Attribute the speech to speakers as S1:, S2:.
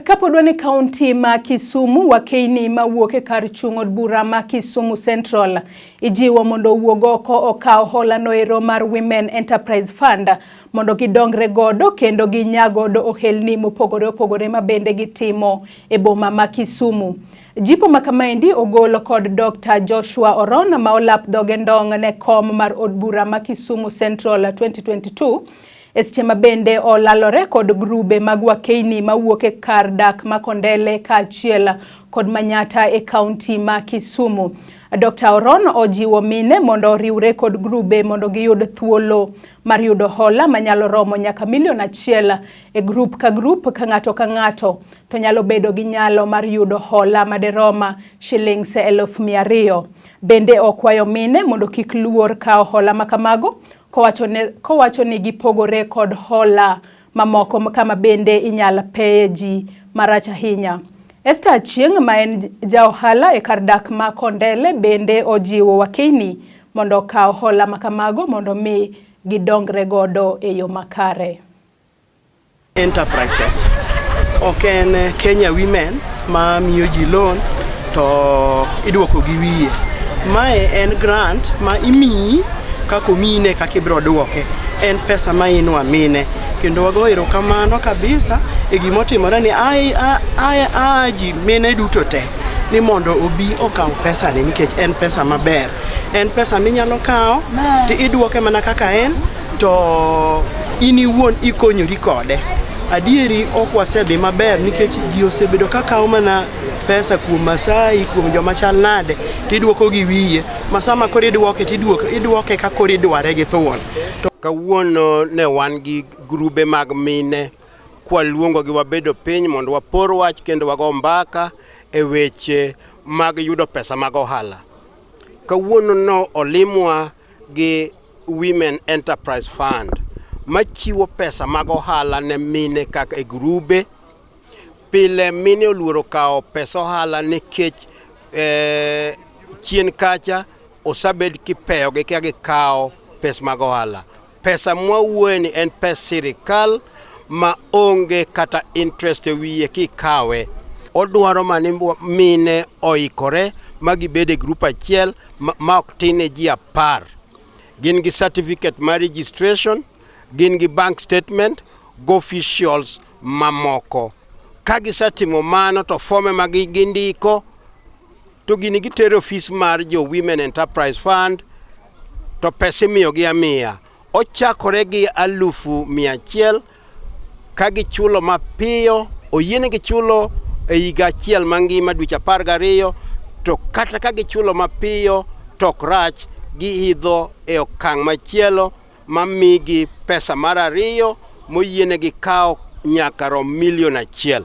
S1: Kapodwani kaunti ma Kisumu, Wakeyni mawuok e kar chung od bura ma Kisumu Central ijiwo mondo wuog oko okaw hola noero mar Women Enterprise Fund mondo gidongre godo kendo ginyagodo ohelni opogore ma bende gitimo e boma ma Kisumu. Jipo makamaendi ogolo kod Dr. Joshua Orona ma olap dhoge ndong ne kom mar od bura ma Kisumu Central 2022. Eseche mabende olalore kod grube mag Wakeyni mawuok e kar dak makondele kaachiel kod Manyata e kaunti ma Kisumu. Dr. Oron ojiwo mine mondo riwre kod grube mondo giyud thuolo mar yudo hola manyalo romo nyaka $1,000,000 e grup ka ng'ato ka ng'ato to nyalo bedo gi nyalo mar yudo hola maderoma shillings 200,000. Bende okwayo mine mondo kik luor kawo hola makamago kowacho ni gipogore kod hola mamoko kama bende inyal peye ji marach ahinya. Esther Chieng ma en jaohala e kar dak ma Kondele bende ojiwo Wakeyni mondo kaw hola makamago mondo mi gidongre godo e yo makare.
S2: Enterprises oken Kenya Women ma miyo ji loan to idwoko gi wiye. Mae en grant ma imiyi kako mine kaka ibro duoke. En pesa ma inwa mine kendo wago erokamano kabisa e gimotimore ni ji mine duto te ni mondo obi okaw pesa ni nikech en pesa maber. En pesa minyalo kawo ti idwoke mana kaka en to ini wuon ikonyori kode. Adieri ok wasedhi maber nikech ji osebedo ka kawo mana pesa kuom Masai, kuom joma chal nade tidwoko gi wiye. Masama koro idwoke tidwoke ka koro idware gi thuon.
S3: Kawuono ne wan gi grube mag mine kwa luongo gi wabedo piny mondo wapor wach kendo wago mbaka e weche mag yudo pesa mag ohala. Kawuono no olimwa gi Women Enterprise Fund machiwo pesa mag ohala ne mine kaka e grube. Pile mine oluoro kawo pesa ohala nikech chien kacha osabed kipeyogi ka gikawo pesa mag ohala. Pesa mwawuoye en pesa sirikal ma onge kata interest e wiye kikawe. Odwaro mani mine oikore magibede grup achiel ma ok tine ji 10. Gin gi certificate mar registration, gin gi bank statement, go officials mamoko. Kagisatimo mano to fome magindiko to gini gitero ofis mar jo Women Enterprise Fund to pesa imiyo gi amiya. Ochakore gi 100,100 kagichulo mapiyo, oyiene gichulo e higa achiel mangima dweche 12 to kata kagichulo mapiyo tok rach giidho e okang' machielo mamigi pesa mar 2 moyiene gi kawo nyaka rom $1,000,000.